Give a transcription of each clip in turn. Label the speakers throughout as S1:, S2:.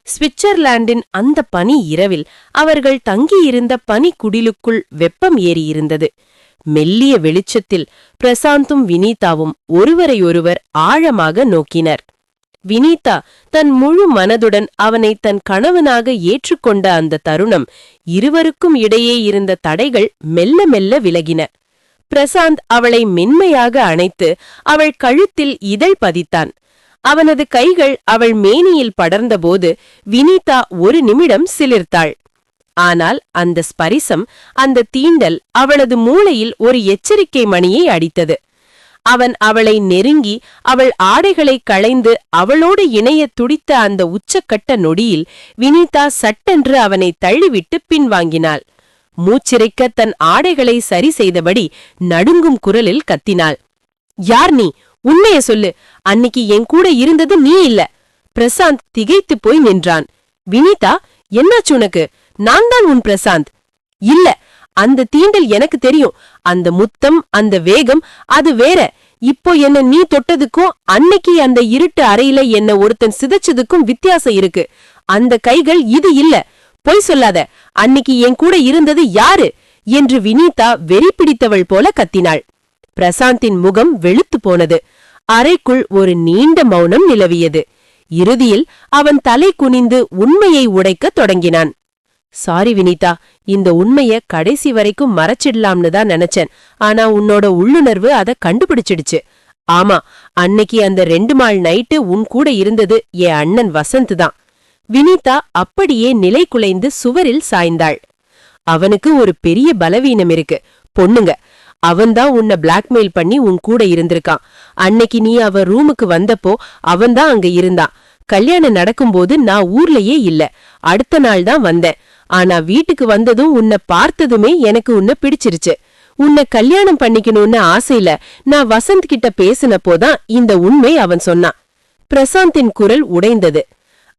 S1: சுவிட்சர்லாந்தின் அந்த பனி இரவில் அவர்கள் தங்கியிருந்த பனிக்குடிலுக்குள் வெப்பம் ஏறியிருந்தது. மெல்லிய வெளிச்சத்தில் பிரசாந்தும் வினீதாவும் ஒருவரையொருவர் ஆழமாக நோக்கினர். வினீதா தன் முழு மனதுடன் அவனை தன் கணவனாக ஏற்றுக்கொண்ட அந்த தருணம் இருவருக்கும் இடையே இருந்த தடைகள் மெல்ல மெல்ல விலகின. பிரசாந்த் அவளை மென்மையாக அணைத்து அவள் கழுத்தில் இதழ் பதித்தான். அவனது கைகள் அவள் மேனியில் படர்ந்தபோது வினீதா ஒரு நிமிடம் சிலிர்த்தாள். ஆனால் அந்த ஸ்பரிசம், அந்த தீண்டல் அவளது மூளையில் ஒரு எச்சரிக்கை மணியை அடித்தது. அவன் அவளை நெருங்கி அவள் ஆடைகளை களைந்து அவளோடு இணைய துடித்த அந்த உச்சக்கட்ட நொடியில் வினீதா சட்டென்று அவனை தள்ளிவிட்டு பின்வாங்கினாள். மூச்சிறைக்க தன் ஆடைகளை சரி செய்தபடி நடுங்கும் குரலில் கத்தினாள். யார் நீ? உண்மைய சொல்லு. அன்னிக்கு என் கூட இருந்தது நீ இல்ல. பிரசாந்த் திகைத்து போய் நின்றான். வினீதா, என்னாச்சு உனக்கு? நான் தான் உன் பிரசாந்த். இல்ல, அந்த தீண்டல் எனக்கு தெரியும். அந்த முத்தம், அந்த வேகம், அது வேற. இப்போ என்ன நீ தொட்டதுக்கும் அன்னைக்கு அந்த இருட்டு அறையில என்ன ஒருத்தன் சிதைச்சதுக்கும் வித்தியாசம் இருக்கு. அந்த கைகள் இது இல்ல. பொய் சொல்லாத. அன்னிக்கு என் கூட இருந்தது யாரு என்று வினீதா வெறி பிடித்தவள் போல கத்தினாள். பிரசாந்தின் முகம் வெளுத்து போனது. அறைக்குள் ஒரு நீண்ட மௌனம் நிலவியது. இறுதியில் அவன் தலை குனிந்து உண்மையை உடைக்கத் தொடங்கினான். சாரி வினீதா, இந்த உண்மைய கடைசி வரைக்கும் மறைச்சிடலாம்னு தான் நினைச்சேன். ஆனா உன்னோட உள்ளுணர்வு அத கண்டுபிடிச்சிடுச்சு. ஆமா, அன்னைக்கு அந்த 2 நாள் நைட்டு உன் கூட இருந்தது என் அண்ணன் வசந்த் தான். வினீதா அப்படியே நிலை குலைந்து சுவரில் சாய்ந்தாள். அவனுக்கு ஒரு பெரிய பலவீனம் இருக்கு, பொண்ணுங்க. அவன்தான் உன்னை பிளாக்மெயில் பண்ணி உன் கூட இருந்திருக்கான். அன்னைக்கு நீ அவ ரூமுக்கு வந்தப்போ அவன்தான் அங்க இருந்தான். கல்யாணம் நடக்கும்போது நான் ஊர்லயே இல்ல, அடுத்த நாள் தான் வந்தேன். ஆனா வீட்டுக்கு வந்ததும் உன்னை பார்த்ததுமே எனக்கு உன்னை பிடிச்சிருச்சு. உன்னை கல்யாணம் பண்ணிக்கணும்னு ஆசையில நான் வசந்த் கிட்ட பேசினப்போதான் இந்த உண்மை அவன் சொன்னான். பிரசாந்தின் குரல் உடைந்தது.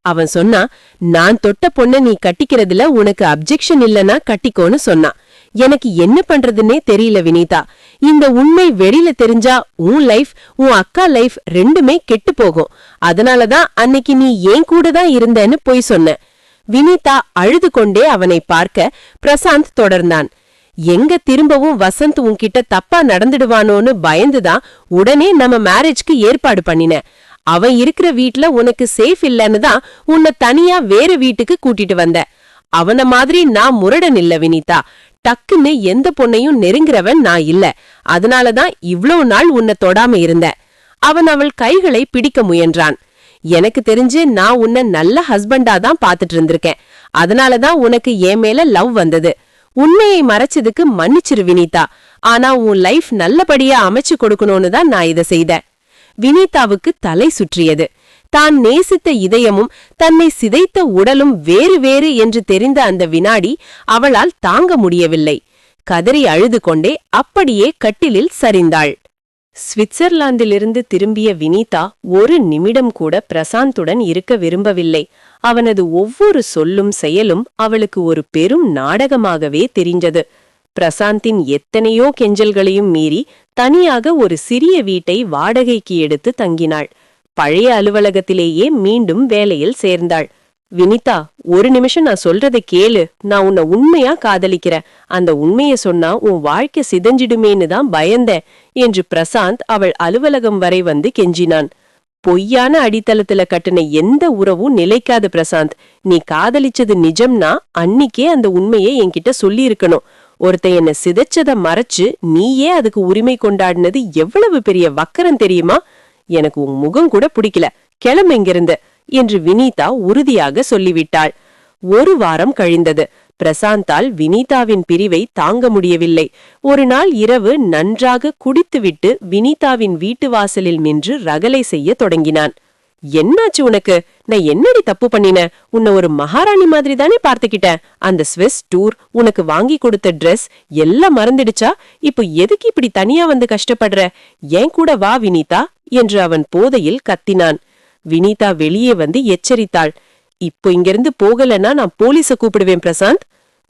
S1: அவன் சொன்னா, நான் தொட்ட பொண்ண நீ கட்டிக்கிறதுல உனக்கு அப்ஜெக்ஷன் இல்லனா கட்டிக்கோன்னு சொன்னான். எனக்கு என்ன பண்றதுன்னே தெரியல வினீதா. இந்த உண்மை வெளியில தெரிஞ்சா உன் லைஃப், உன் அக்கா லைஃப் ரெண்டுமே கெட்டு போகும். அதனாலதான் அன்னைக்கு நீ ஏன் கூட தான் இருந்தேன்னு போய் சொன்ன. வினீதா அழுது கொண்டே அவனை பார்க்க பிரசாந்த் தொடர்ந்தான். எங்க திரும்பவும் வசந்த் உன்கிட்ட தப்பா நடந்துடுவானோன்னு பயந்துதான் உடனே நம்ம மேரேஜ்க்கு ஏற்பாடு பண்ணின. அவன் இருக்கிற வீட்ல உனக்கு சேஃப் இல்லன்னு தான் உன்னை தனியா வேற வீட்டுக்கு கூட்டிட்டு வந்த. அவன மாதிரி நான் முரடன் இல்ல வினீதா. டக்குன்னு எந்த பொண்ணையும் நெருங்குறவன் நான் இல்ல. அதனாலதான் இவ்வளவு நாள் உன்னை தொடாம இருந்த. அவன் அவள் கைகளை பிடிக்க முயன்றான். எனக்கு தெரிஞ்சு நான் உன்னை நல்ல ஹஸ்பண்டா தான் பாத்துட்டு இருந்திருக்கேன். அதனாலதான் உனக்கு என் மேல லவ் வந்தது. உண்மையை மறைச்சதுக்கு மன்னிச்சிரு வினீதா. ஆனா உன் லைஃப் நல்லபடியா அமைச்சு கொடுக்கணும்னு தான் நான் இதை செய்தேன். வினீதாவுக்கு தலை சுற்றியது. தான் நேசித்த இதயமும் தன்னை சிதைத்த உடலும் வேறு வேறு என்று தெரிந்த அந்த வினாடி அவளால் தாங்க முடியவில்லை. கதறி அழுது கொண்டே அப்படியே கட்டிலில் சரிந்தாள். சுவிட்சர்லாந்திலிருந்து திரும்பிய வினீதா ஒரு நிமிடம் கூட பிரசாந்துடன் இருக்க விரும்பவில்லை. அவனது ஒவ்வொரு சொல்லும் செயலும் அவளுக்கு ஒரு பெரும் நாடகமாகவே தெரிஞ்சது. பிரசாந்தின் எத்தனையோ கெஞ்சல்களையும் மீறி தனியாக ஒரு சிறிய வீட்டை வாடகைக்கு எடுத்து தங்கினாள். பழைய அலுவலகத்திலேயே மீண்டும் வேலையில் சேர்ந்தாள். வினிதா, ஒரு நிமிஷம் நான் சொல்றதை கேளு. நான் உன்னை உண்மையா காதலிக்கிறேன். அந்த உண்மைய சொன்னா உன் வாழ்க்கை சிதஞ்சிடுமேன்னு தான் பயந்தேன் என்று பிரசாந்த் அவள் அலுவலகம் வரை வந்து கெஞ்சினான். பொய்யான அடித்தளத்துல கட்டின எந்த உறவும் நிலைக்காது பிரசாந்த். நீ காதலிச்சது நிஜம்னா அன்னிக்கே அந்த உண்மையை என்கிட்ட சொல்லி இருக்கணும். ஒருத்த என்ன சிதைச்சத மறைச்சு நீயே அதுக்கு உரிமை கொண்டாடினது எவ்வளவு பெரிய வக்கரம் தெரியுமா? எனக்கு உன் முகம் கூட பிடிக்கல, கிளம்பு இங்கிருந்து என்று வினீதா உறுதியாக சொல்லிவிட்டாள். ஒரு வாரம் கழிந்தது. பிரசாந்தால் வினீதாவின் பிரிவை தாங்க முடியவில்லை. ஒரு நாள் இரவு நன்றாக குடித்துவிட்டு வினீதாவின் வீட்டு வாசலில் நின்று ரகளை செய்ய தொடங்கினான். என்னாச்சு உனக்கு? நான் என்னடி தப்பு பண்ணின? உன்னை ஒரு மகாராணி மாதிரி தானே பார்த்துக்கிட்டேன். அந்த ஸ்விஸ் டூர், உனக்கு வாங்கி கொடுத்த ட்ரெஸ் எல்லாம் மறந்துடுச்சா? இப்போ எதுக்கு இப்படி தனியா வந்து கஷ்டப்படுற? ஏன் கூட வா வினீதா என்று அவன் போதையில் கத்தினான். வினீதா வெளியே வந்து எச்சரித்தாள். இப்போ இங்கிருந்து போகலன்னா நான் போலீஸ கூப்பிடுவேன் பிரசாந்த்.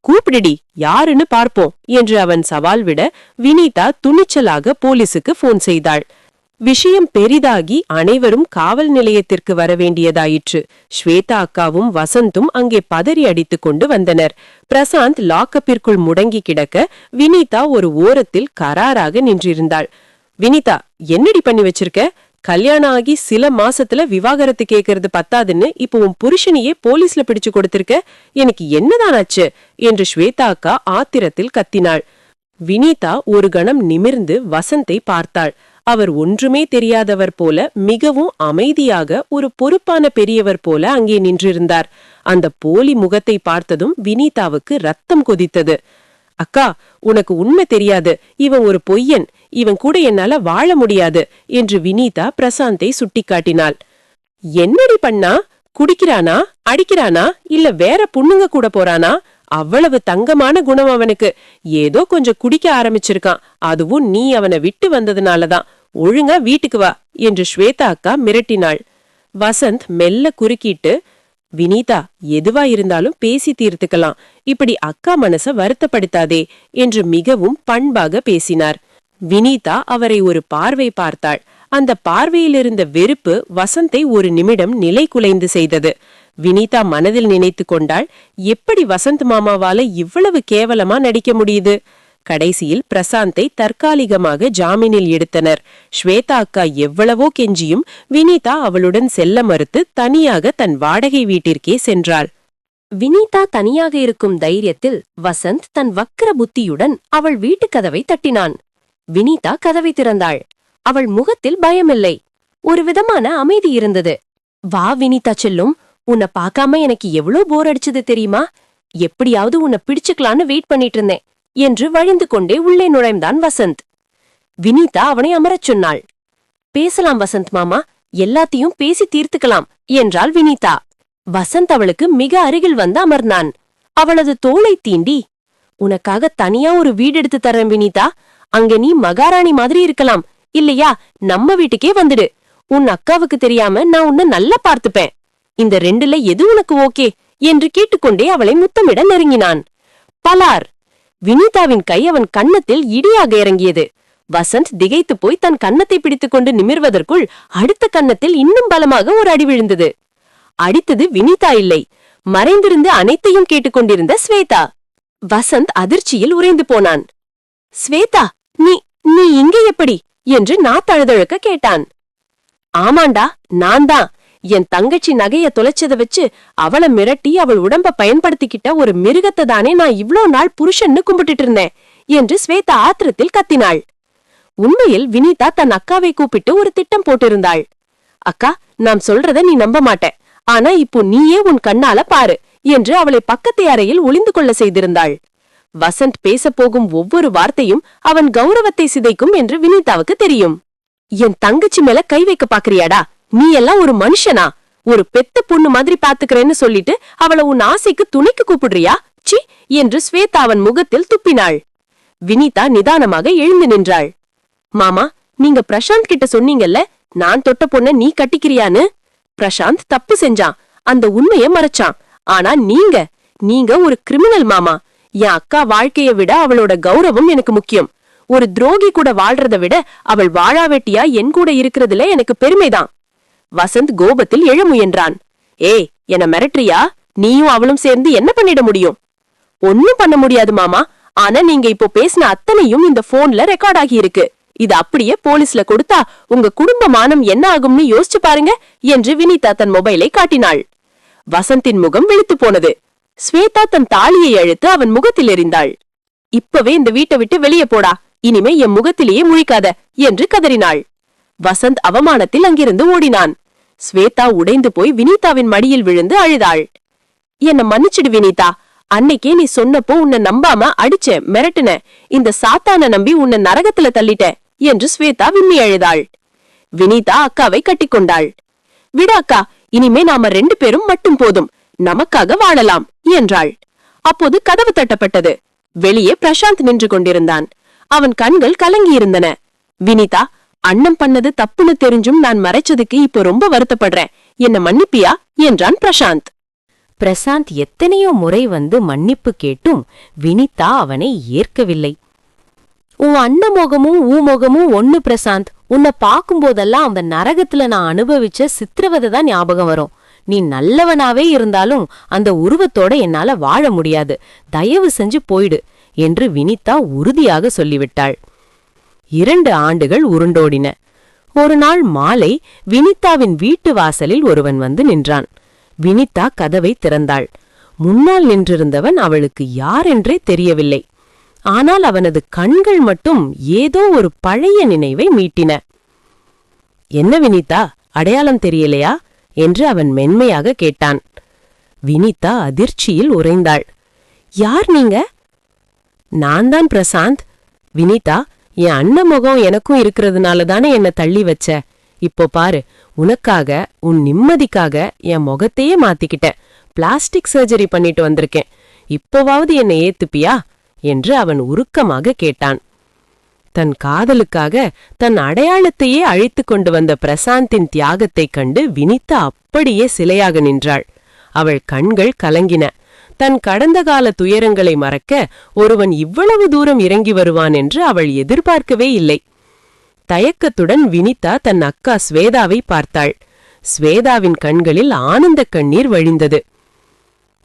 S1: கூப்பிடுடி, யாருன்னு பார்ப்போம் என்று அவன் சவால் விட வினீதா துணிச்சலாக போலீஸுக்கு போன் செய்தாள். விஷயம் பெரிதாகி அனைவரும் காவல் நிலையத்திற்கு வரவேண்டியதாயிற்று. ஸ்வேதா அக்காவும் வசந்தும் அங்கே பதறி அடித்துக் கொண்டு வந்தனர். பிரசாந்த் லாக்கப்பிற்குள் முடங்கி கிடக்க வினிதா ஒரு ஓரத்தில் கராராக நின்றிருந்தாள். வினிதா, என்னடி பண்ணி வச்சிருக்க? கல்யாணம் ஆகி சில மாசத்துல விவாகரத்து கேட்கறது பத்தாதுன்னு இப்ப உன் புருஷனையே போலீஸ்ல பிடிச்சு கொடுத்திருக்க. எனக்கு என்னதான் ஆச்சு என்று ஸ்வேதா அக்கா ஆத்திரத்தில் கத்தினாள். வினிதா ஒரு கணம் நிமிர்ந்து வசந்தை பார்த்தாள். அவர் ஒன்றுமே தெரியாதவர் போல மிகவும் அமைதியாக ஒரு பொறுப்பான பெரியவர் போல அங்கே நின்றிருந்தார். அந்த போலி முகத்தை பார்த்ததும் வினிதாவுக்கு ரத்தம் கொதித்தது. அக்கா, உனக்கு உண்மை தெரியாது, இவன் ஒரு பொய்யன், இவன் கூட என்னால வாழ முடியாது என்று வினிதா பிரசாந்தை சுட்டிக்காட்டினாள். என்னடி பண்ணா? குடிக்கிறானா, அடிக்கிறானா, இல்ல வேற பொண்ணுங்க கூட போறானா? அவ்வளவு தங்கமான குணம் அவனுக்கு. ஏதோ கொஞ்சம் குடிக்க ஆரம்பிச்சிருக்கான், அதுவும் நீ அவனை விட்டு வந்ததுனாலதான். ஒழுங்கா வீட்டுக்கு வா என்று ஸ்வேதா அக்கா மிரட்டினாள். வசந்த் மெல்ல குறுக்கிட்டு, வினிதா, எதுவா இருந்தாலும் பேசி தீர்த்துக்கலாம், இப்படி அக்கா மனச வருத்தப்படுத்தாதே என்று மிகவும் பண்பாக பேசினார். வினிதா அவரை ஒரு பார்வை பார்த்தாள். அந்த பார்வையிலிருந்த வெறுப்பு வசந்தை ஒரு நிமிடம் நிலை குலைந்து செய்தது. வினிதா மனதில் நினைத்து கொண்டாள், எப்படி வசந்த் மாமாவால இவ்வளவு கேவலமா நடிக்க முடியுது? கடைசியில் பிரசாந்தை தற்காலிகமாக ஜாமீனில் எடுத்தனர். ஸ்வேதா அக்கா எவ்வளவோ கெஞ்சியும் வினிதா அவளுடன் செல்ல மறுத்து தனியாக தன் வாடகை வீட்டிற்கே சென்றாள். வினிதா தனியாக இருக்கும் தைரியத்தில் வசந்த் தன் வக்கர புத்தியுடன் அவள் வீட்டு கதவை தட்டினான். வினிதா கதவை திறந்தாள். அவள் முகத்தில் பயமில்லை, ஒரு விதமான அமைதி இருந்தது. வா வினிதா செல்லும், உன்னை பார்க்காம எனக்கு எவ்வளோ போர் அடிச்சது தெரியுமா? எப்படியாவது உன்னை பிடிச்சுக்கலான்னு வெயிட் பண்ணிட்டு இருந்தேன் என்று வழிந்து கொண்டே உள்ளே நுழைந்தான் வசந்த். வினிதா அவனை அமரச் சொன்னாள். பேசலாம் வசந்த் மாமா, எல்லாத்தையும் பேசி தீர்த்துக்கலாம் என்றாள் வினிதா. வசந்த் அவளுக்கு மிக அருகில் வந்து அமர்ந்தான். அவளது தோளை தீண்டி, உனக்காக தனியா ஒரு வீடு எடுத்து தரேன் வினிதா, அங்க நீ மகாராணி மாதிரி இருக்கலாம், இல்லையா நம்ம வீட்டுக்கே வந்துடு. உன் அக்காவுக்கு தெரியாம நான் உன்னை நல்லா பார்த்துப்பேன். இந்த ரெண்டுல எது உனக்கு ஓகே என்று கேட்டுக்கொண்டே அவளை முத்தமிட நெருங்கினான். பலார்! வினிதாவின் கை அவன் கன்னத்தில் இடியாக இறங்கியது. வசந்த் திகைத்து போய் தன் கன்னத்தை பிடித்துக்கொண்டு நிமிர்வதற்குள் அடுத்த கன்னத்தில் இன்னும் பலமாக ஒரு அடி விழுந்தது. அடித்தது வினிதா இல்லை, மறைந்திருந்து அனைத்தையும் கேட்டுக்கொண்டிருந்த ஸ்வேதா. வசந்த் அதிர்ச்சியில் உறைந்து போனான். ஸ்வேதா, நீ நீ இங்கே எப்படி என்று நாத்தழுதழுக்க கேட்டான். ஆமாண்டா, நான் தான். என் தங்கச்சி நகைய தொலைச்சத வச்சு அவளை மிரட்டி அவள் உடம்ப பயன்படுத்திக்கிட்ட ஒரு மிருகத்தை தானே நான் இவ்ளோ நாள் புருஷன்னு கும்பிட்டுட்டு இருந்தேன் என்று ஸ்வேதா ஆத்திரத்தில் கத்தினாள். உண்மையில் வினிதா தன் அக்காவை கூப்பிட்டு ஒரு திட்டம் போட்டிருந்தாள். அக்கா, நாம் சொல்றத நீ நம்ப மாட்ட, ஆனா இப்போ நீயே உன் கண்ணால பாரு என்று அவளை பக்கத்து அறையில் ஒளிந்து கொள்ள செய்திருந்தாள். வசந்த் பேசப்போகும் ஒவ்வொரு வார்த்தையும் அவன் கௌரவத்தை சிதைக்கும் என்று வினிதாவுக்கு தெரியும். என் தங்கச்சி மேல கை வைக்க பாக்குறியாடா? நீ எல்லாம் ஒரு மனுஷனா? ஒரு பெத்த பொண்ணு மாதிரி பாத்துக்கிறேன்னு சொல்லிட்டு அவளை உன் ஆசைக்கு துணைக்கு கூப்பிடுறியா? சி என்று ஸ்வேதா அவன் முகத்தில் துப்பினாள். வினிதா நிதானமாக எழுந்து நின்றாள். மாமா, நீங்க பிரசாந்த் கிட்ட சொன்னீங்கல்ல, நான் தொட்ட பொண்ண நீ கட்டிக்கிறியான்னு. பிரசாந்த் தப்பு செஞ்சான், அந்த உண்மைய மறைச்சான். ஆனா நீங்க ஒரு கிரிமினல் மாமா. என் அக்கா வாழ்க்கைய விட அவளோட கௌரவம் எனக்கு முக்கியம். ஒரு துரோகி கூட வாழ்றத விட அவள் வாழாவெட்டியா என் கூட இருக்கிறதுல எனக்கு பெருமைதான். வசந்த் கோபத்தில் எழ முயன்றான். ஏய், என்ன மிரட்டுறியா? நீயும் அவளும் சேர்ந்து என்ன பண்ணிட முடியும்? ஒன்னும் பண்ண முடியாது மாமா. ஆனா நீங்க இப்போ பேசின அத்தனையும் இந்த போன்ல ரெக்கார்ட் ஆகி இருக்கு. இது அப்படியே போலீஸ்ல கொடுத்தா உங்க குடும்ப மானம் என்ன ஆகும்னு யோசிச்சு பாருங்க என்று வினிதா தன் மொபைலை காட்டினாள். வசந்தின் முகம் வெளுத்து போனது. ஸ்வேதா தன் தாலியை அழுத்து அவன் முகத்தில் எறிந்தாள். இப்பவே இந்த வீட்டை விட்டு வெளியே போடா, இனிமே என் முகத்திலேயே முழிக்காத என்று கதறினாள். வசந்த் அவமானத்தில் அங்கிருந்து ஓடினான். ஸ்வேதா உடைந்து போய் வினிதாவின் மடியில் விழுந்து அழுதாள். என்ன மன்னிச்சிடு வினிதா, அன்னைக்கே நீ சொன்னப்போ உன்னை நம்பாம அடிச்ச மிரட்டுன, இந்த சாத்தான நம்பி உன்னை நரகத்துல தள்ளிட்ட என்று ஸ்வேதா விம்மி அழுதாள். வினிதா அக்காவை கட்டிக்கொண்டாள். விட அக்கா, இனிமே நாம 2 பேரும் மட்டும் போதும், நமக்காக வாழலாம் என்றாள். அப்போது கதவு தட்டப்பட்டது. வெளியே பிரசாந்த் நின்று கொண்டிருந்தான். அவன் கண்கள் கலங்கியிருந்தன. வினிதா, அண்ணன் பண்ணது தப்புன்னு தெரிஞ்சும் நான் மறைச்சதுக்கு இப்போ ரொம்ப வருத்தப்படுறேன், என்ன மன்னிப்பியா என்றான் பிரசாந்த். பிரசாந்த் எத்தனையோ முறை வந்து மன்னிப்பு கேட்டும் வினிதா அவனை ஏற்கவில்லை. உன் அண்ணன் முகமும் முகமும் ஒண்ணு பிரசாந்த். உன்னை பார்க்கும்போதெல்லாம் அந்த நரகத்துல நான் அனுபவிச்ச சித்திரவதை தான் ஞாபகம் வரும். நீ நல்லவனாவே இருந்தாலும் அந்த உருவத்தோட என்னால வாழ முடியாது. தயவு செஞ்சு போயிடு என்று வினிதா உறுதியாக சொல்லிவிட்டாள். 2 ஆண்டுகள் உருண்டோடின. ஒரு நாள் மாலை வினிதாவின் வீட்டு வாசலில் ஒருவன் வந்து நின்றான். வினிதா கதவை திறந்தாள். முன்னால் நின்றிருந்தவன் அவளுக்கு யாரென்றே தெரியவில்லை. ஆனால் அவனது கண்கள் மட்டும் ஏதோ ஒரு பழைய நினைவை மீட்டின. என்ன வினிதா, அடையாளம் தெரியலையா என்று அவன் மென்மையாக கேட்டான். வினிதா அதிர்ச்சியில் உறைந்தாள். யார் நீங்க? நான் தான் பிரசாந்த். வினிதா, என் அண்ணன் முகம் எனக்கும் இருக்கிறதுனால தானே என்ன தள்ளி வச்ச. இப்போ பாரு, உனக்காக, உன் நிம்மதிக்காக என் முகத்தையே மாத்திக்கிட்டேன். பிளாஸ்டிக் சர்ஜரி பண்ணிட்டு வந்திருக்கேன். இப்போவாவது என்னை ஏத்துப்பியா என்று அவன் உருக்கமாக கேட்டான். தன் காதலுக்காக தன் அடையாளத்தையே அழித்து கொண்டு வந்த பிரசாந்தின் தியாகத்தைக் கண்டு வினிதா அப்படியே சிலையாக நின்றாள். அவள் கண்கள் கலங்கின. தன் கடந்த கால துயரங்களை மறக்க ஒருவன் இவ்வளவு தூரம் இறங்கி வருவான் என்று அவள் எதிர்பார்க்கவே இல்லை. தயக்கத்துடன் வினிதா தன் அக்கா ஸ்வேதாவை பார்த்தாள். ஸ்வேதாவின் கண்களில் ஆனந்த கண்ணீர் வழிந்தது.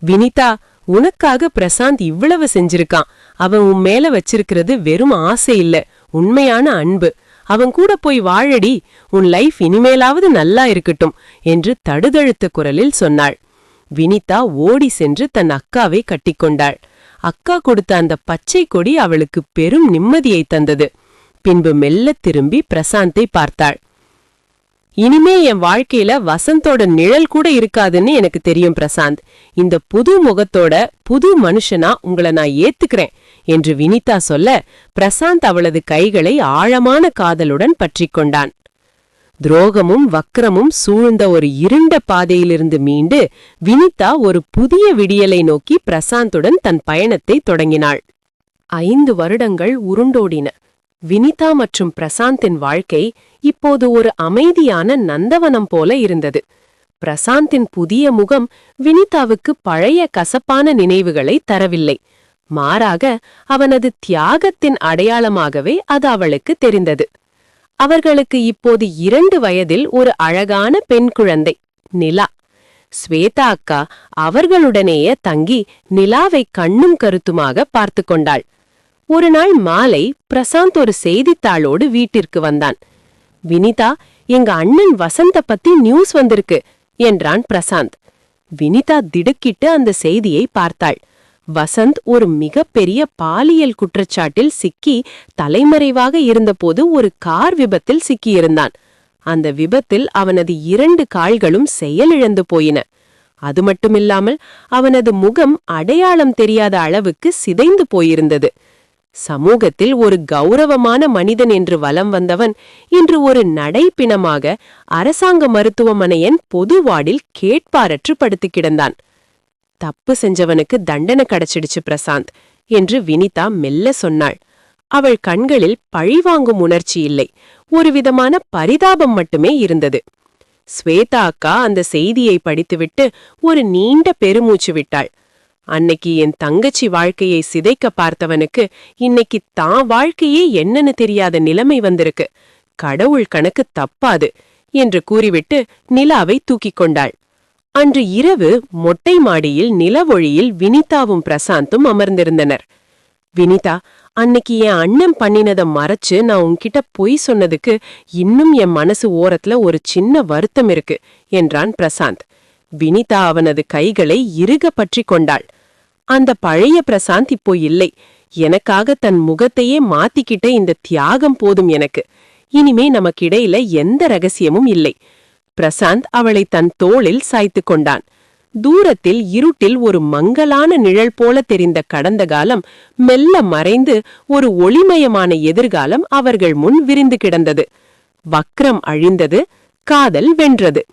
S1: வினிதா, உனக்காக பிரசாந்த் இவ்வளவு செஞ்சிருக்கான். அவன் உன் மேல வச்சிருக்கிறது வெறும் ஆசை இல்ல, உண்மையான அன்பு. அவன் கூட போய் வாழடி, உன் லைஃப் இனிமேலாவது நல்லா இருக்கட்டும் என்று தடுதழுத்த குரலில் சொன்னாள். வினிதா ஓடி சென்று தன் அக்காவை கட்டிக்கொண்டாள். அக்கா கொடுத்த அந்த பச்சை கொடி அவளுக்கு பெரும் நிம்மதியை தந்தது. பின்பு மெல்ல திரும்பி பிரசாந்தை பார்த்தாள். இனிமே என் வாழ்க்கையில வசந்தோட நிழல் கூட இருக்காதுன்னு எனக்கு தெரியும் பிரசாந்த். இந்த புது முகத்தோட புது மனுஷனா உங்களை நான் ஏத்துக்கிறேன் என்று வினிதா சொல்ல, பிரசாந்த் அவளது கைகளை ஆழமான காதலுடன் பற்றிக் கொண்டான். துரோகமும் வக்ரமும் சூழ்ந்த ஒரு இருண்ட பாதையிலிருந்து மீண்டு வினிதா ஒரு புதிய விடியலை நோக்கி பிரசாந்துடன் தன் பயணத்தை தொடங்கினாள். 5 வருடங்கள் உருண்டோடின. வினிதா மற்றும் பிரசாந்தின் வாழ்க்கை இப்போது ஒரு அமைதியான நந்தவனம் போல இருந்தது. பிரசாந்தின் புதிய முகம் வினிதாவுக்கு பழைய கசப்பான நினைவுகளை தரவில்லை. மாறாக அவனது தியாகத்தின் அடையாளமாகவே அது அவளுக்கு தெரிந்தது. அவர்களுக்கு இப்போது 2 வயதில் ஒரு அழகான பெண் குழந்தை, நிலா. ஸ்வேதா அக்கா அவர்களுடனேயே தங்கி நிலாவை கண்ணும் கருத்துமாக பார்த்து கொண்டாள். ஒரு நாள் மாலை பிரசாந்த் ஒரு செய்தித்தாளோடு வீட்டிற்கு வந்தான். வினிதா, எங்க அண்ணன் வசந்த பத்தி நியூஸ் வந்திருக்கு என்றான் பிரசாந்த். வினிதா திடுக்கிட்டு அந்த செய்தியை பார்த்தாள். வசந்த் ஒரு மிகப்பெரிய பாலியல் குற்றச்சாட்டில் சிக்கி தலைமறைவாக இருந்தபோது ஒரு கார் விபத்தில் சிக்கியிருந்தான். அந்த விபத்தில் அவனது 2 கால்களும் செயலிழந்து போயின. அது மட்டுமில்லாமல் அவனது முகம் அடையாளம் தெரியாத அளவுக்கு சிதைந்து போயிருந்தது. சமூகத்தில் ஒரு கௌரவமான மனிதன் என்று வலம் வந்தவன் இன்று ஒரு நடைப்பிணமாக அரசாங்க மருத்துவமனையின் பொது வார்டில் கேட்பாரற்று படுத்து கிடந்தான். தப்பு செஞ்சவனுக்கு தண்டனை கிடைச்சிடுச்சு பிரசாந்த் என்று வினிதா மெல்ல சொன்னாள். அவள் கண்களில் பழிவாங்கும் உணர்ச்சி இல்லை, ஒரு விதமான பரிதாபம் மட்டுமே இருந்தது. ஸ்வேதா அக்கா அந்த செய்தியை படித்துவிட்டு ஒரு நீண்ட பெருமூச்சு விட்டாள். அன்னைக்கு என் தங்கச்சி வாழ்க்கையை சிதைக்க பார்த்தவனுக்கு இன்னைக்கு தான் வாழ்க்கையே என்னன்னு தெரியாத நிலைமை வந்திருக்கு. கடவுள் கணக்கு தப்பாது என்று கூறிவிட்டு நிலாவை தூக்கிக் கொண்டாள். அன்று இரவு மொட்டை மாடியில் நிலவொளியில் வினிதாவும் பிரசாந்தும் அமர்ந்திருந்தனர். வினிதா, அன்னைக்கு என் அண்ணன் பண்ணினதை மறைச்சு நான் உன்கிட்ட பொய் சொன்னதுக்கு இன்னும் என் மனசு ஓரத்துல ஒரு சின்ன வருத்தம் இருக்கு என்றான் பிரசாந்த். வினிதா அவனது கைகளை இறுக பற்றி கொண்டாள். அந்த பழைய பிரசாந்த் இப்போ இல்லை. எனக்காக தன் முகத்தையே மாத்திக்கிட்ட இந்த தியாகம் போதும் எனக்கு. இனிமே நமக்கிடையில எந்த ரகசியமும் இல்லை. பிரசாந்த் அவளை தன் தோளில் சாய்த்து கொண்டான். தூரத்தில் இருட்டில் ஒரு மங்கலான நிழல் போல தெரிந்த கடந்த காலம் மெல்ல மறைந்து ஒரு ஒளிமயமான எதிர்காலம் அவர்கள் முன் விரிந்து கிடந்தது. வக்ரம் அழிந்தது, காதல் வென்றது.